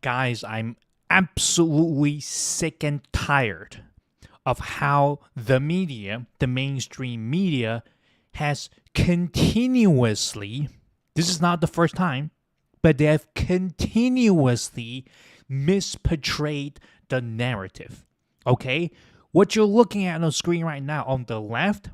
Guys, I'm absolutely sick and tired of how the media, the mainstream media, has continuously, this is not the first time, but they have continuously misportrayed the narrative. Okay? What you're looking at on the screen right now on the left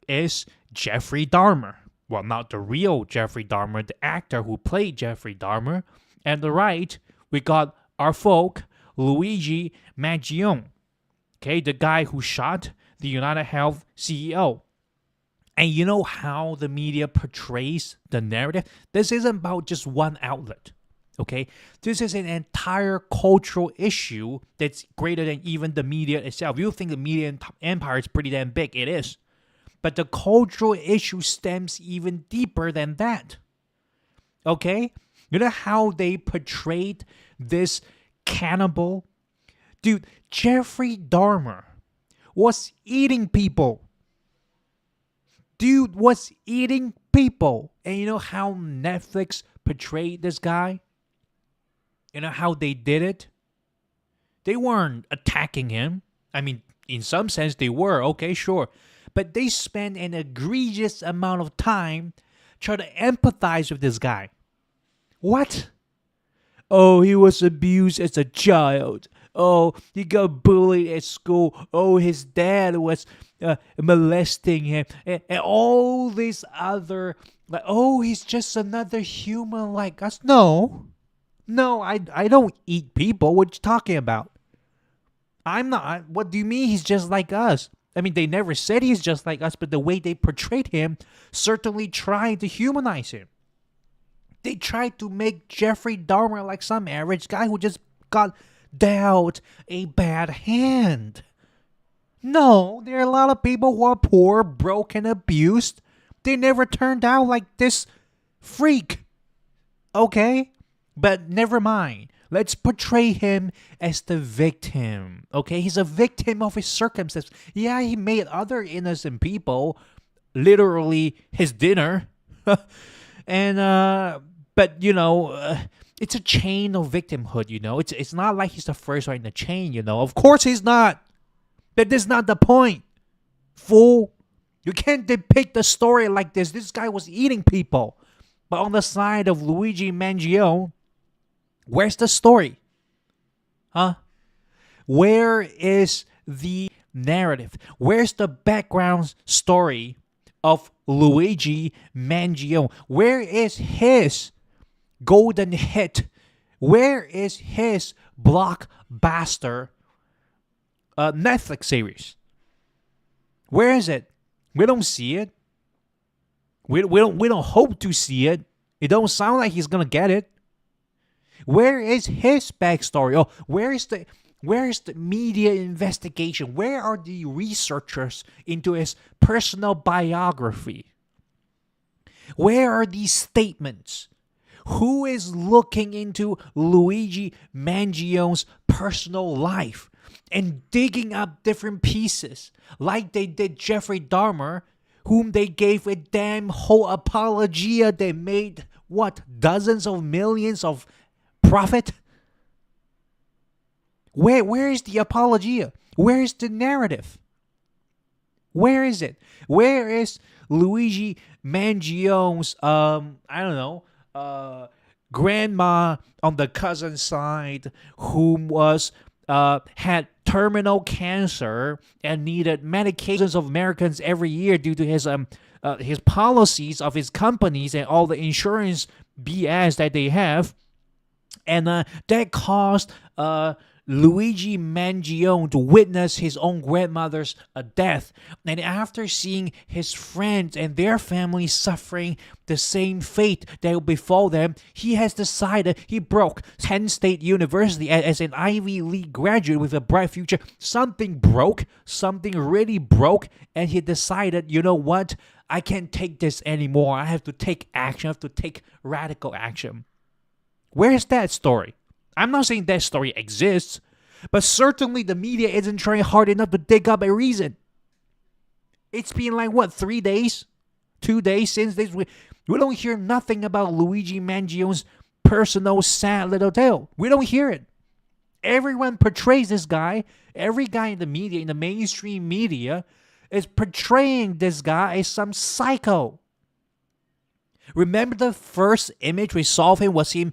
is Jeffrey Dahmer. Well, not the real Jeffrey Dahmer, the actor who played Jeffrey Dahmer. And the right, we got our folk, Luigi Mangione. Okay, the guy who shot the UnitedHealth CEO. And you know how the media portrays the narrative? This isn't about just one outlet. Okay, this is an entire cultural issue that's greater than even the media itself. You think the media empire is pretty damn big. It is. But the cultural issue stems even deeper than that. Okay? You know how they portrayed this cannibal? Dude, Jeffrey Dahmer was eating people. Dude was eating people. And you know how Netflix portrayed this guy? You know how they did it? They weren't attacking him. I mean, in some sense they were. Okay, sure. But they spent an egregious amount of time trying to empathize with this guy. What? Oh, he was abused as a child. Oh, he got bullied at school. Oh, his dad was molesting him. And all these other, like, oh, he's just another human like us. No, I don't eat people. What you talking about? I'm not. What do you mean he's just like us? I mean, they never said he's just like us, but the way they portrayed him certainly tried to humanize him. They tried to make Jeffrey Dahmer like some average guy who just got dealt a bad hand. No, there are a lot of people who are poor, broke, and abused. They never turned out like this freak. Okay? But never mind. Let's portray him as the victim. Okay? He's a victim of his circumstances. Yeah, he made other innocent people literally his dinner. And, but, you know, it's a chain of victimhood, you know. It's not like he's the first one in the chain, you know. Of course he's not. But that's not the point. Fool. You can't depict the story like this. This guy was eating people. But on the side of Luigi Mangione, where's the story? Huh? Where is the narrative? Where's the background story of Luigi Mangione? Where is his golden hit? Where is his blockbuster Netflix series? Where is it? We don't see it. We don't hope to see it. It don't sound like he's gonna get it. Where is his backstory? Oh, where is the media investigation? Where are the researchers into his personal biography? Where are these statements? Who is looking into Luigi Mangione's personal life and digging up different pieces like they did Jeffrey Dahmer, whom they gave a damn whole apologia? They made, what, dozens of millions of profit? Where is the apologia? Where is the narrative? Where is it? Where is Luigi Mangione's grandma on the cousin side whom was had terminal cancer and needed medications of Americans every year due to his policies of his companies and all the insurance BS that they have. And that caused Luigi Mangione to witness his own grandmother's death. And after seeing his friends and their families suffering the same fate that will befall them, he has decided he broke Penn State University as an Ivy League graduate with a bright future. Something broke, something really broke, and he decided, you know what? I can't take this anymore. I have to take action. I have to take radical action. Where's that story? I'm not saying that story exists, but certainly the media isn't trying hard enough to dig up a reason. It's been like, what, 3 days? 2 days since this? We don't hear nothing about Luigi Mangione's personal, sad little tale. We don't hear it. Everyone portrays this guy. Every guy in the media, in the mainstream media, is portraying this guy as some psycho. Remember the first image we saw of him was him,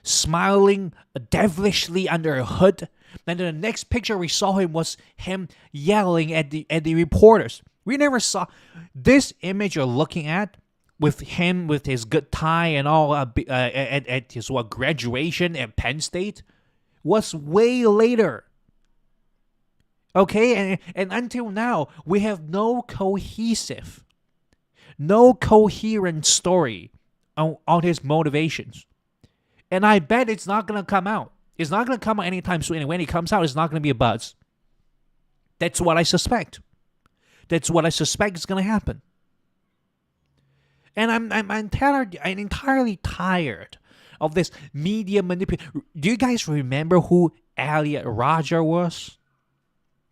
smiling devilishly under a hood. And then the next picture we saw him was him yelling at the reporters. We never saw this image you're looking at with him with his good tie and all at his graduation at Penn State was way later. Okay, and until now we have no cohesive, no coherent story on his motivations. And I bet it's not going to come out. It's not going to come out anytime soon. And when it comes out, it's not going to be a buzz. That's what I suspect. That's what I suspect is going to happen. And I'm entirely tired of this media manipulation. Do you guys remember who Elliot Rodger was?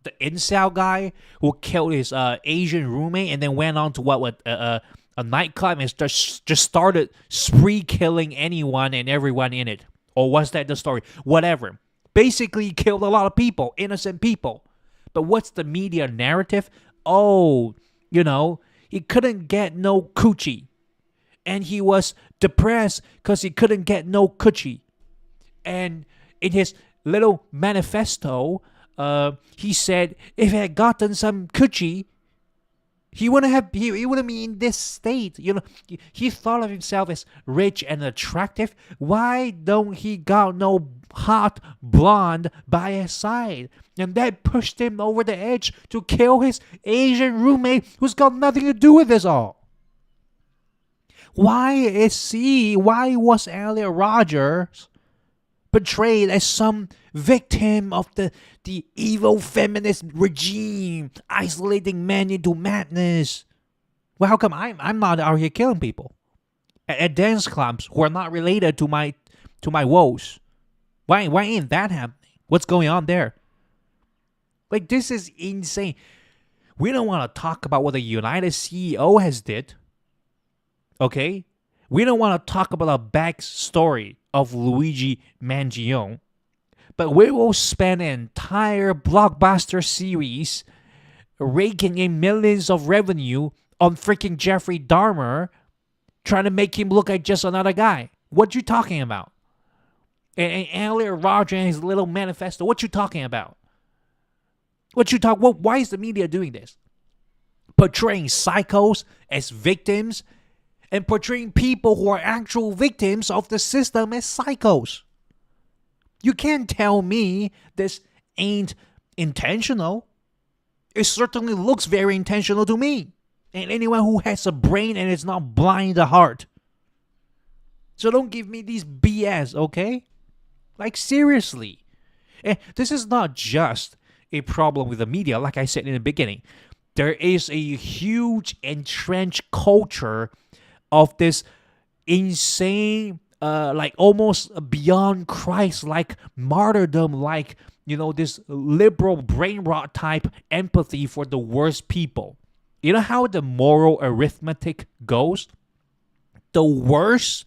The incel guy who killed his Asian roommate and then went on to a nightclub and just started spree killing anyone and everyone in it. Or was that the story? Whatever. Basically killed a lot of people, innocent people. But what's the media narrative? Oh, he couldn't get no coochie. And he was depressed because he couldn't get no coochie. And in his little manifesto, he said if he had gotten some coochie, he wouldn't be in this state. He thought of himself as rich and attractive. Why don't he got no hot blonde by his side? And that pushed him over the edge to kill his Asian roommate who's got nothing to do with this all. Why was Elliot Rodgers portrayed as some victim of the evil feminist regime, isolating men into madness? Well, how come I'm not out here killing people at dance clubs who are not related to my woes? Why ain't that happening? What's going on there? Like, this is insane. We don't want to talk about what the United CEO has did. Okay? We don't want to talk about the backstory of Luigi Mangione. But we will spend an entire blockbuster series raking in millions of revenue on freaking Jeffrey Dahmer, trying to make him look like just another guy. What you talking about? And Elliot Rodger and his little manifesto. What you talking about? Why is the media doing this? Portraying psychos as victims and portraying people who are actual victims of the system as psychos. You can't tell me this ain't intentional. It certainly looks very intentional to me. And anyone who has a brain and is not blind at heart. So don't give me these BS, okay? Like, seriously. And this is not just a problem with the media, like I said in the beginning. There is a huge entrenched culture of this insane, almost beyond Christ-like martyrdom, this liberal brain rot type empathy for the worst people. You know how the moral arithmetic goes? The worse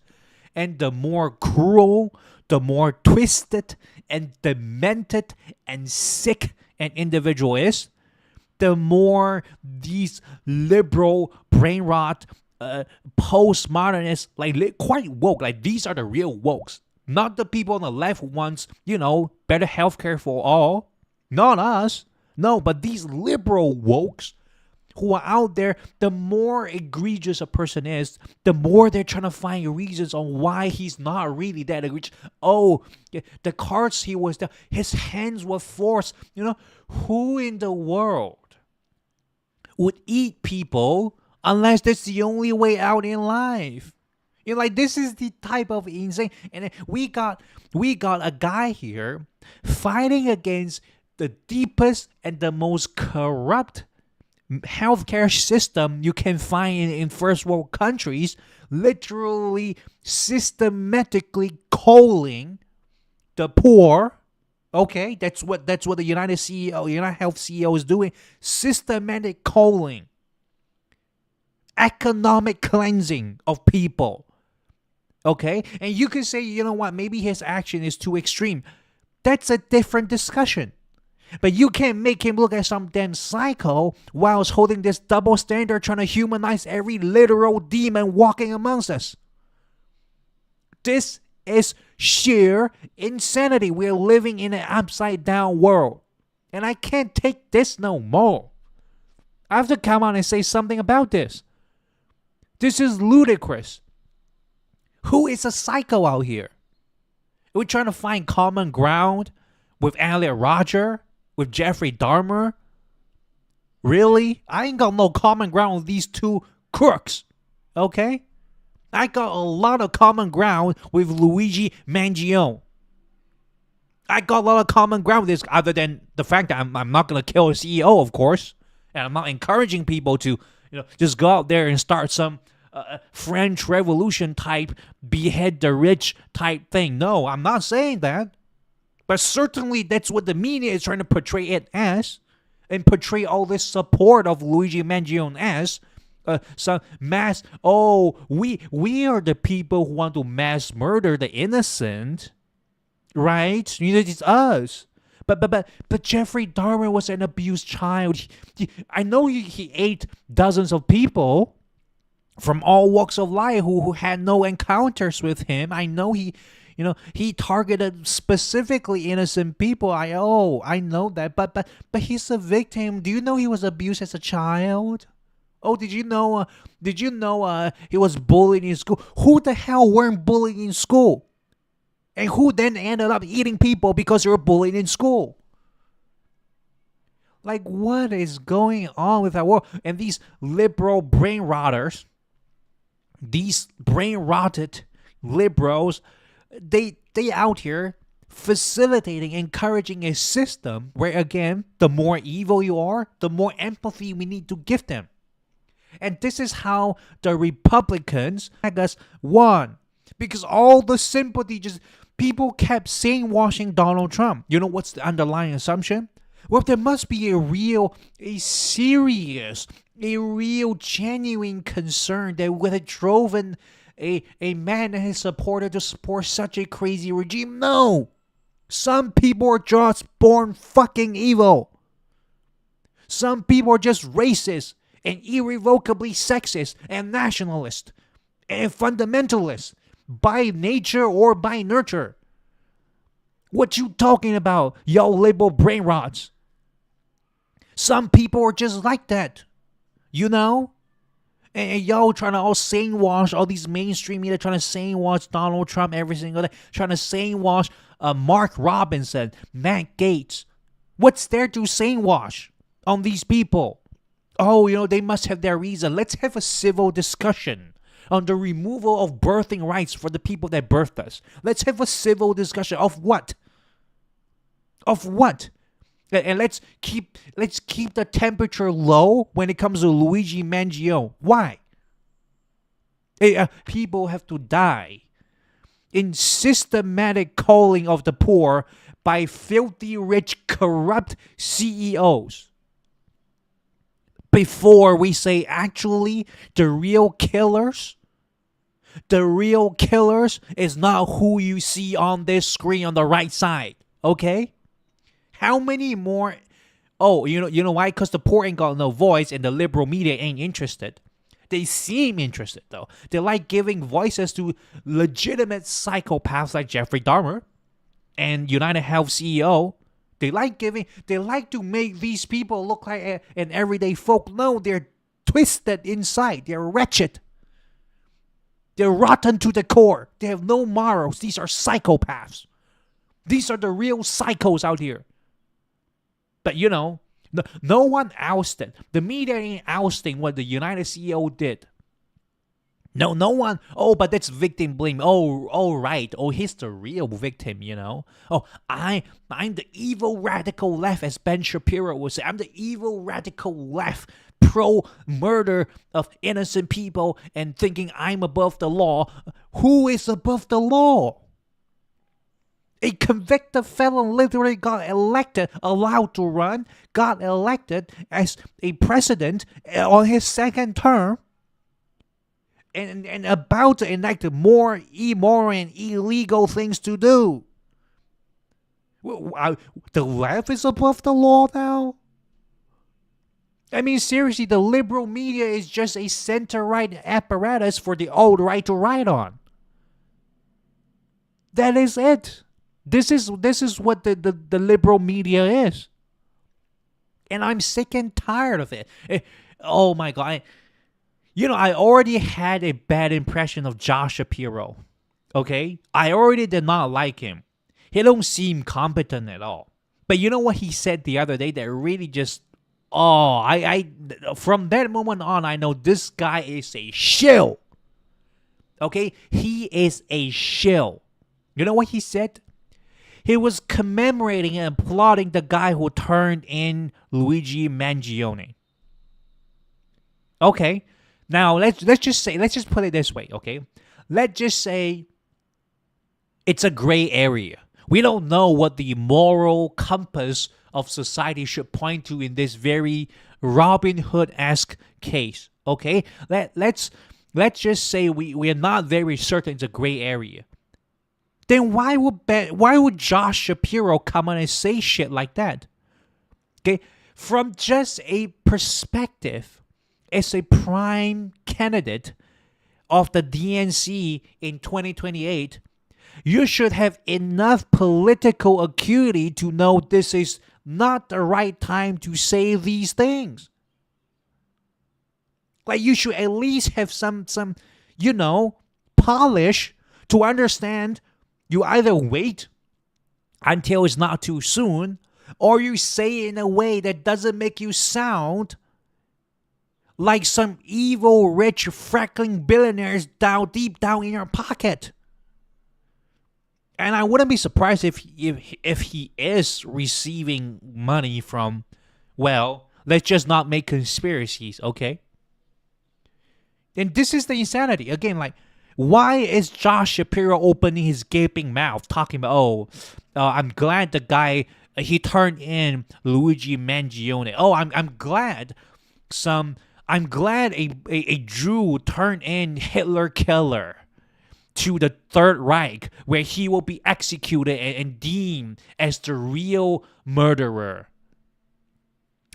and the more cruel, the more twisted and demented and sick an individual is, the more these liberal brain rot postmodernists, quite woke, these are the real wokes, not the people on the left who wants, better healthcare for all, not us, no, but these liberal wokes who are out there. The more egregious a person is, the more they're trying to find reasons on why he's not really that egregious. Oh, the cards he was dealt, his hands were forced. Who in the world would eat people unless that's the only way out in life? This is the type of insane. And we got a guy here fighting against the deepest and the most corrupt healthcare system you can find in first world countries, literally systematically culling the poor. Okay, that's what the United Health CEO is doing. Systematic culling, economic cleansing of people. Okay? And you can say, you know what, maybe his action is too extreme. That's a different discussion. But you can't make him look like some damn psycho whilst holding this double standard trying to humanize every literal demon walking amongst us. This is sheer insanity. We're living in an upside down world. And I can't take this no more. I have to come out and say something about this. This is ludicrous. Who is a psycho out here? Are we trying to find common ground with Elliot Rodger? With Jeffrey Dahmer? Really? I ain't got no common ground with these two crooks. Okay? I got a lot of common ground with Luigi Mangione. I got a lot of common ground with this, other than the fact that I'm not going to kill a CEO, of course. And I'm not encouraging people to, just go out there and start some French Revolution type, behead the rich type thing. No, I'm not saying that. But certainly that's what the media is trying to portray it as, and portray all this support of Luigi Mangione as. Some mass. Oh, we are the people who want to mass murder the innocent, right? It's us. But Jeffrey Dahmer was an abused child. I know he ate dozens of people from all walks of life who had no encounters with him. I know he targeted specifically innocent people. I know that, but he's a victim. Do you know he was abused as a child? Oh, did you know he was bullied in school? Who the hell weren't bullied in school? And who then ended up eating people because they were bullied in school? Like, what is going on with our world? And these liberal brain rotters, these brain rotted liberals, they out here facilitating, encouraging a system where, again, the more evil you are, the more empathy we need to give them. And this is how the Republicans won. Because all the sympathy, people kept saying washing Donald Trump. You know what's the underlying assumption? Well, there must be a serious, genuine concern that would have driven a man and his supporter to support such a crazy regime. No! Some people are just born fucking evil. Some people are just racist and irrevocably sexist and nationalist and fundamentalist by nature or by nurture. What you talking about, yo liberal brain rots? Some people are just like that, And y'all trying to all sane-wash, all these mainstream media trying to sane-wash Donald Trump every single day, trying to sane-wash Mark Robinson, Matt Gaetz. What's there to sane-wash on these people? Oh, they must have their reason. Let's have a civil discussion on the removal of birthing rights for the people that birthed us. Let's have a civil discussion of what? Of what? And let's keep the temperature low when it comes to Luigi Mangione. Why? People have to die in systematic culling of the poor by filthy rich corrupt CEOs before we say actually the real killers is not who you see on this screen on the right side. Okay? How many more? Oh, you know why? Because the poor ain't got no voice and the liberal media ain't interested. They seem interested, though. They like giving voices to legitimate psychopaths like Jeffrey Dahmer and UnitedHealth CEO. They like to make these people look like an everyday folk. No, they're twisted inside. They're wretched. They're rotten to the core. They have no morals. These are psychopaths. These are the real psychos out here. But no one ousted. The media ain't ousting what the United CEO did. No one. Oh, but that's victim blame. Oh, right. Oh, he's the real victim, Oh, I'm the evil radical left, as Ben Shapiro would say. I'm the evil radical left, pro-murder of innocent people and thinking I'm above the law. Who is above the law? A convicted felon literally got elected, allowed to run, got elected as a president on his second term. and about to enact more immoral and illegal things to do. The left is above the law now? I mean, seriously, the liberal media is just a center-right apparatus for the alt-right to ride on. That is it. This is what the liberal media is. And I'm sick and tired of it. Oh my God. I already had a bad impression of Josh Shapiro. Okay? I already did not like him. He don't seem competent at all. But you know what he said the other day that really just... I from that moment on, I know this guy is a shill. Okay? He is a shill. You know what he said? He was commemorating and applauding the guy who turned in Luigi Mangione. Okay? Now, let's just put it this way, okay? Let's just say it's a gray area. We don't know what the moral compass of society should point to in this very Robin Hood-esque case, okay? Let's just say we are not very certain it's a gray area. Then why would Josh Shapiro come on and say shit like that? Okay? From just a perspective as a prime candidate of the DNC in 2028, you should have enough political acuity to know this is not the right time to say these things. Like, you should at least have some polish to understand. You either wait until it's not too soon, or you say it in a way that doesn't make you sound like some evil, rich, freckling billionaires deep down in your pocket. And I wouldn't be surprised if he is receiving money from, well, let's just not make conspiracies, okay? And this is the insanity. Again, like, why is Josh Shapiro opening his gaping mouth talking about, I'm glad the guy, he turned in Luigi Mangione. I'm glad a Jew turned in Hitler Killer to the Third Reich, where he will be executed and deemed as the real murderer.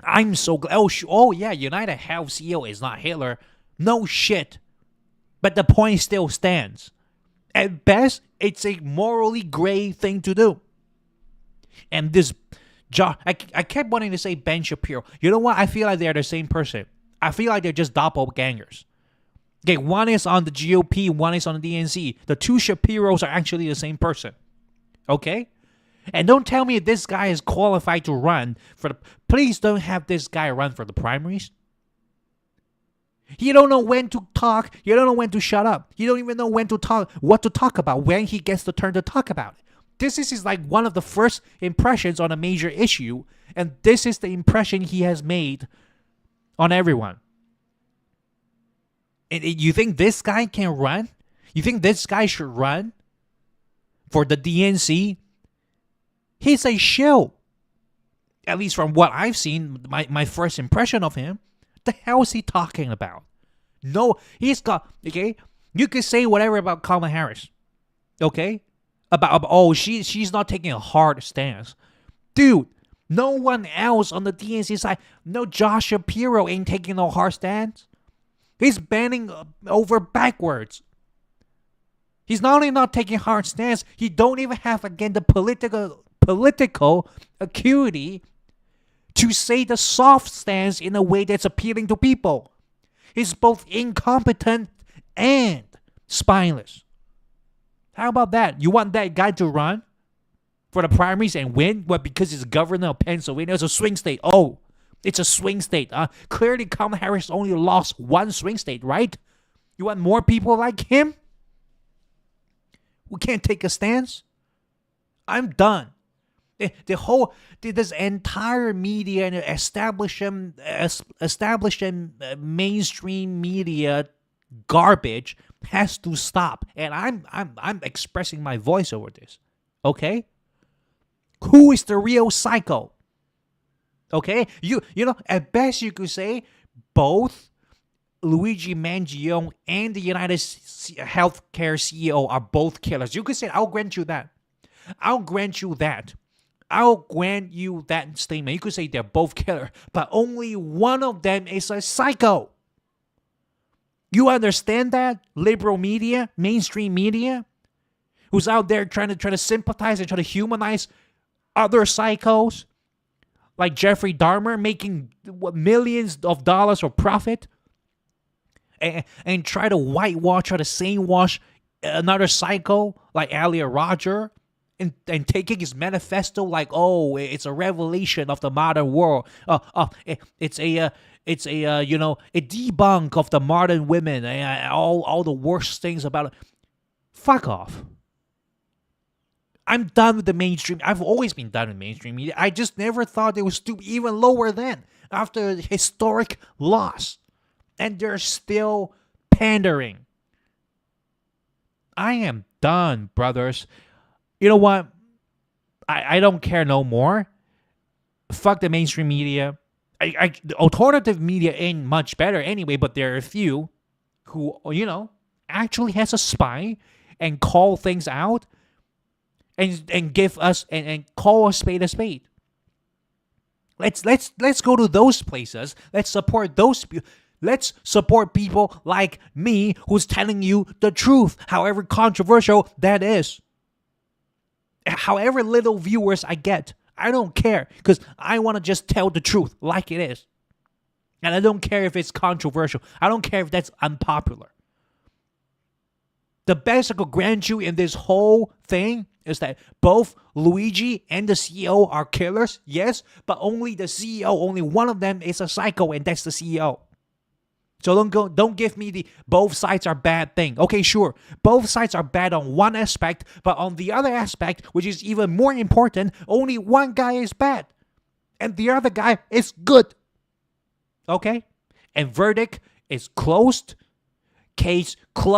I'm so glad. UnitedHealth CEO is not Hitler. No shit. But the point still stands. At best, it's a morally gray thing to do. And this I kept wanting to say Ben Shapiro. You know what? I feel like they're the same person. I feel like they're just doppelgangers. Okay, one is on the GOP, one is on the DNC. The two Shapiros are actually the same person. Okay? And don't tell me this guy is qualified to run for the... Please don't have this guy run for the primaries. You don't know when to talk. You don't know when to shut up. You don't even know when to talk, what to talk about, when he gets the turn to talk about it. This is like one of the first impressions on a major issue, and this is the impression he has made on everyone. And you think this guy can run? You think this guy should run for the DNC? He's a shill. At least from what I've seen, my first impression of him. The hell is he talking about? No, he's got, okay? You could say whatever about Kamala Harris, okay? She's not taking a hard stance. Dude, no one else on the DNC side, no Josh Shapiro ain't taking no hard stance. He's bending over backwards. He's not only not taking hard stance, he don't even have, again, the political acuity to say the soft stance in a way that's appealing to people. He's both incompetent and spineless. How about that? You want that guy to run for the primaries and win? What, because he's governor of Pennsylvania? It's a swing state. Oh, it's a swing state. Clearly, Kamala Harris only lost one swing state, right? You want more people like him who can't take a stance? I'm done. This entire media and establishment mainstream media garbage has to stop. And I'm expressing my voice over this. Okay? Who is the real psycho? Okay? You know, at best you could say both Luigi Mangione and the United Healthcare CEO are both killers. You could say, I'll grant you that. I'll grant you that. I'll grant you that statement. You could say they're both killers, but only one of them is a psycho. You understand that? Liberal media, mainstream media, who's out there trying to sympathize and try to humanize other psychos like Jeffrey Dahmer making millions of dollars for profit, and try to whitewash, try to sanewash another psycho like Alia Roger, and taking his manifesto like, oh, it's a revelation of the modern world. It's a a debunk of the modern women, all the worst things about it. Fuck off. I'm done with the mainstream. I've always been done with mainstream media. I just never thought they would stoop even lower then after a historic loss. And they're still pandering. I am done, brothers. You know what? I don't care no more. Fuck the mainstream media. The alternative media ain't much better anyway, but there are a few who, actually has a spy and call things out and give us and call a spade a spade. Let's go to those places. Let's support those. Let's support people like me who's telling you the truth, however controversial that is. However little viewers I get, I don't care, because I want to just tell the truth like it is. And I don't care if it's controversial. I don't care if that's unpopular. The best I could grant you in this whole thing is that both Luigi and the CEO are killers, yes, but only the CEO, only one of them is a psycho, and that's the CEO. So don't give me the both sides are bad thing. Okay, sure. Both sides are bad on one aspect, but on the other aspect, which is even more important, only one guy is bad. And the other guy is good. Okay? And verdict is closed. Case closed.